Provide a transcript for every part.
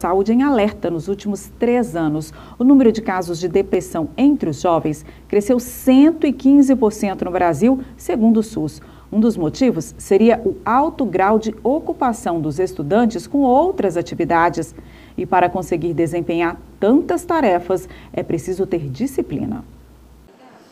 Saúde em alerta nos últimos 3 anos. O número de casos de depressão entre os jovens cresceu 115% no Brasil, segundo o SUS. Um dos motivos seria o alto grau de ocupação dos estudantes com outras atividades. E para conseguir desempenhar tantas tarefas, é preciso ter disciplina.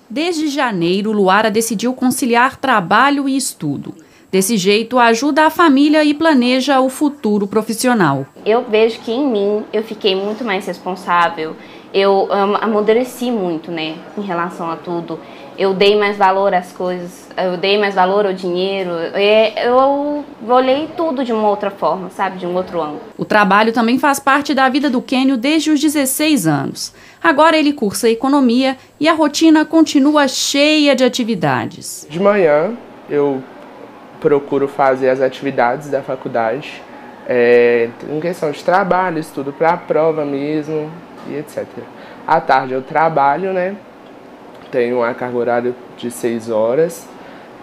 Desde janeiro, Luara decidiu conciliar trabalho e estudo. Desse jeito, ajuda a família e planeja o futuro profissional. Eu vejo que em mim eu fiquei muito mais responsável, eu amadureci muito, né, em relação a tudo. Eu dei mais valor às coisas, eu dei mais valor ao dinheiro, eu olhei tudo de uma outra forma, sabe, de um outro ângulo. O trabalho também faz parte da vida do Kênio desde os 16 anos. Agora ele cursa economia e a rotina continua cheia de atividades. De manhã eu procuro fazer as atividades da faculdade, em questão de trabalho, estudo para a prova mesmo e etc. À tarde eu trabalho, né? Tenho uma carga horária de 6 horas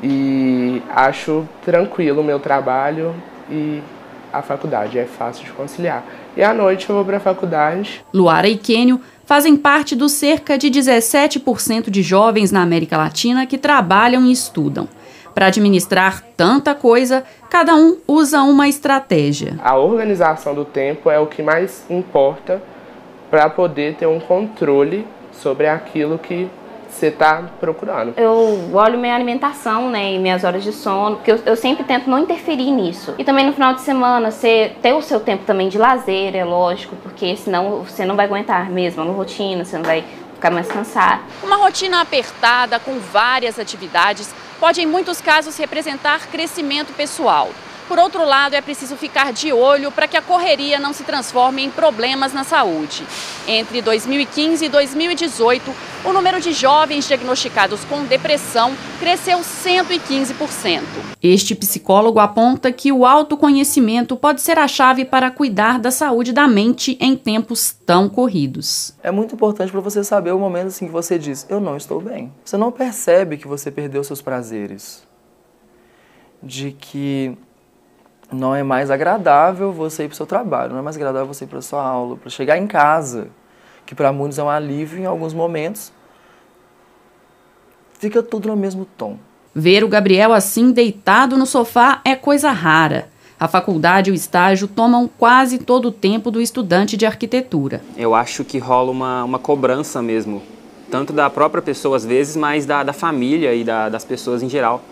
e acho tranquilo o meu trabalho e a faculdade, é fácil de conciliar. E à noite eu vou para a faculdade. Luara e Kênio fazem parte dos cerca de 17% de jovens na América Latina que trabalham e estudam. Para administrar tanta coisa, cada um usa uma estratégia. A organização do tempo é o que mais importa para poder ter um controle sobre aquilo que você está procurando. Eu olho minha alimentação, né, e minhas horas de sono, porque eu sempre tento não interferir nisso. E também no final de semana, você ter o seu tempo também de lazer, é lógico, porque senão você não vai aguentar mesmo a rotina, você não vai ficar mais cansado. Uma rotina apertada, com várias atividades, pode em muitos casos representar crescimento pessoal. Por outro lado, é preciso ficar de olho para que a correria não se transforme em problemas na saúde. Entre 2015 e 2018, o número de jovens diagnosticados com depressão cresceu 115%. Este psicólogo aponta que o autoconhecimento pode ser a chave para cuidar da saúde da mente em tempos tão corridos. É muito importante para você saber o momento assim que você diz, eu não estou bem. Você não percebe que você perdeu seus prazeres, de que não é mais agradável você ir para o seu trabalho, não é mais agradável você ir para a sua aula, para chegar em casa, que para muitos é um alívio em alguns momentos, fica tudo no mesmo tom. Ver o Gabriel assim deitado no sofá é coisa rara. A faculdade e o estágio tomam quase todo o tempo do estudante de arquitetura. Eu acho que rola uma cobrança mesmo, tanto da própria pessoa às vezes, mas da família e das pessoas em geral.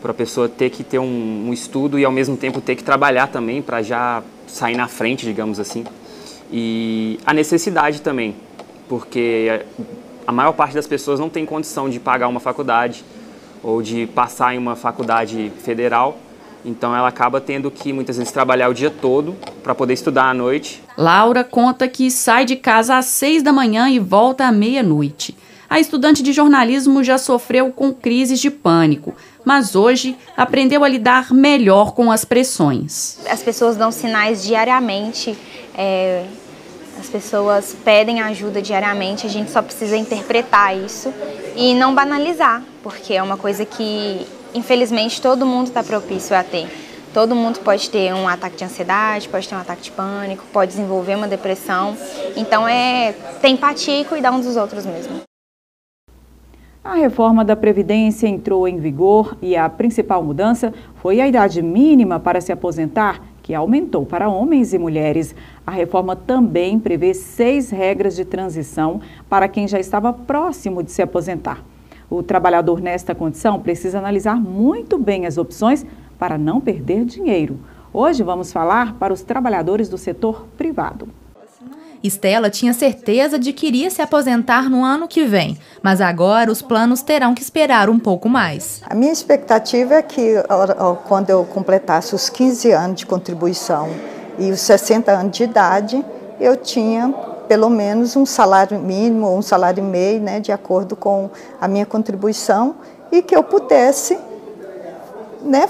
Para a pessoa ter que ter um estudo e ao mesmo tempo ter que trabalhar também para já sair na frente, digamos assim. E a necessidade também, porque a maior parte das pessoas não tem condição de pagar uma faculdade ou de passar em uma faculdade federal, então ela acaba tendo que muitas vezes trabalhar o dia todo para poder estudar à noite. Laura conta que sai de casa às 6 da manhã e volta à meia-noite. A estudante de jornalismo já sofreu com crises de pânico, mas hoje aprendeu a lidar melhor com as pressões. As pessoas dão sinais diariamente, as pessoas pedem ajuda diariamente, a gente só precisa interpretar isso e não banalizar, porque é uma coisa que, infelizmente, todo mundo está propício a ter. Todo mundo pode ter um ataque de ansiedade, pode ter um ataque de pânico, pode desenvolver uma depressão. Então, ter empatia e cuidar uns dos outros mesmo. A reforma da Previdência entrou em vigor e a principal mudança foi a idade mínima para se aposentar, que aumentou para homens e mulheres. A reforma também prevê 6 regras de transição para quem já estava próximo de se aposentar. O trabalhador nesta condição precisa analisar muito bem as opções para não perder dinheiro. Hoje vamos falar para os trabalhadores do setor privado. Estela tinha certeza de que iria se aposentar no ano que vem, mas agora os planos terão que esperar um pouco mais. A minha expectativa é que quando eu completasse os 15 anos de contribuição e os 60 anos de idade, eu tinha pelo menos um salário mínimo ou um salário e meio, né, de acordo com a minha contribuição, e que eu pudesse, né,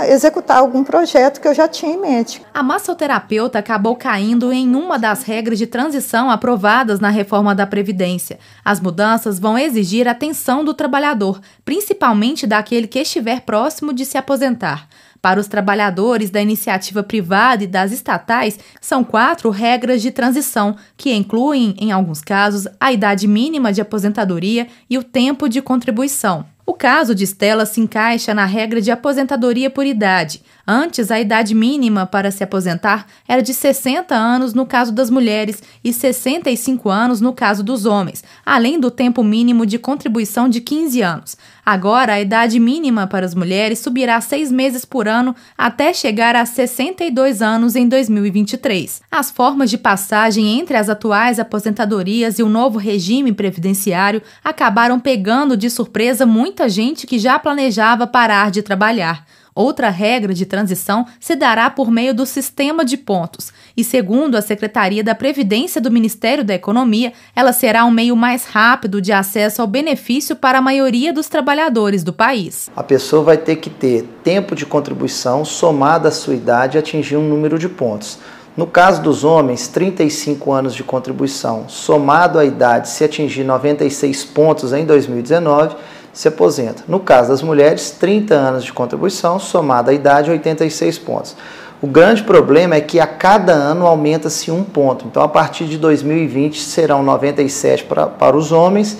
executar algum projeto que eu já tinha em mente. A massoterapeuta acabou caindo em uma das regras de transição aprovadas na reforma da Previdência. As mudanças vão exigir atenção do trabalhador, principalmente daquele que estiver próximo de se aposentar. Para os trabalhadores da iniciativa privada e das estatais, são 4 regras de transição, que incluem, em alguns casos, a idade mínima de aposentadoria e o tempo de contribuição. O caso de Estela se encaixa na regra de aposentadoria por idade. Antes, a idade mínima para se aposentar era de 60 anos no caso das mulheres e 65 anos no caso dos homens, além do tempo mínimo de contribuição de 15 anos. Agora, a idade mínima para as mulheres subirá 6 meses por ano até chegar a 62 anos em 2023. As formas de passagem entre as atuais aposentadorias e o novo regime previdenciário acabaram pegando de surpresa muita gente que já planejava parar de trabalhar. Outra regra de transição se dará por meio do sistema de pontos e, segundo a Secretaria da Previdência do Ministério da Economia, ela será um meio mais rápido de acesso ao benefício para a maioria dos trabalhadores do país. A pessoa vai ter que ter tempo de contribuição somado à sua idade e atingir um número de pontos. No caso dos homens, 35 anos de contribuição somado à idade, se atingir 96 pontos em 2019, se aposenta. No caso das mulheres, 30 anos de contribuição, somada à idade, 86 pontos. O grande problema é que a cada ano aumenta-se 1 ponto. Então, a partir de 2020, serão 97 para os homens,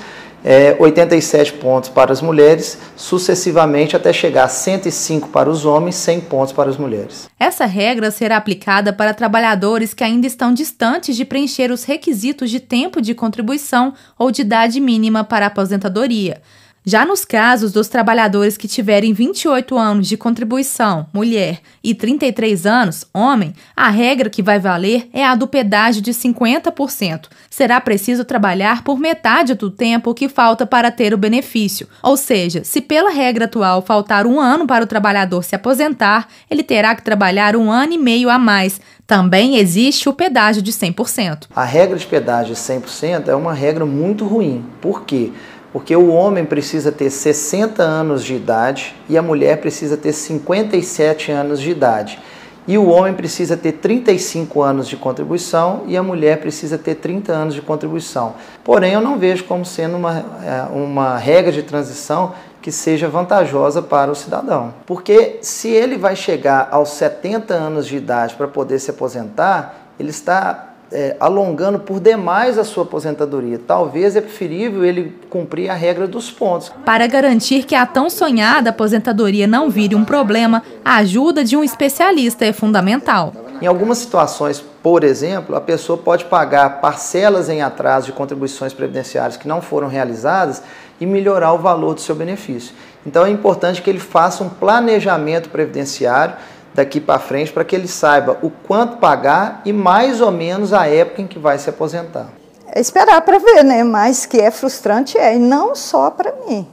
87 pontos para as mulheres, sucessivamente até chegar a 105 para os homens, 100 pontos para as mulheres. Essa regra será aplicada para trabalhadores que ainda estão distantes de preencher os requisitos de tempo de contribuição ou de idade mínima para a aposentadoria. Já nos casos dos trabalhadores que tiverem 28 anos de contribuição, mulher, e 33 anos, homem, a regra que vai valer é a do pedágio de 50%. Será preciso trabalhar por metade do tempo que falta para ter o benefício. Ou seja, se pela regra atual faltar 1 ano para o trabalhador se aposentar, ele terá que trabalhar 1 ano e meio a mais. Também existe o pedágio de 100%. A regra de pedágio de 100% é uma regra muito ruim. Por quê? Porque o homem precisa ter 60 anos de idade e a mulher precisa ter 57 anos de idade. E o homem precisa ter 35 anos de contribuição e a mulher precisa ter 30 anos de contribuição. Porém, eu não vejo como sendo uma regra de transição que seja vantajosa para o cidadão. Porque se ele vai chegar aos 70 anos de idade para poder se aposentar, ele está alongando por demais a sua aposentadoria. Talvez é preferível ele cumprir a regra dos pontos. Para garantir que a tão sonhada aposentadoria não vire um problema, a ajuda de um especialista é fundamental. Em algumas situações, por exemplo, a pessoa pode pagar parcelas em atraso de contribuições previdenciárias que não foram realizadas e melhorar o valor do seu benefício. Então é importante que ele faça um planejamento previdenciário daqui para frente, para que ele saiba o quanto pagar e mais ou menos a época em que vai se aposentar. É esperar para ver, né? Mas que é frustrante e não só para mim.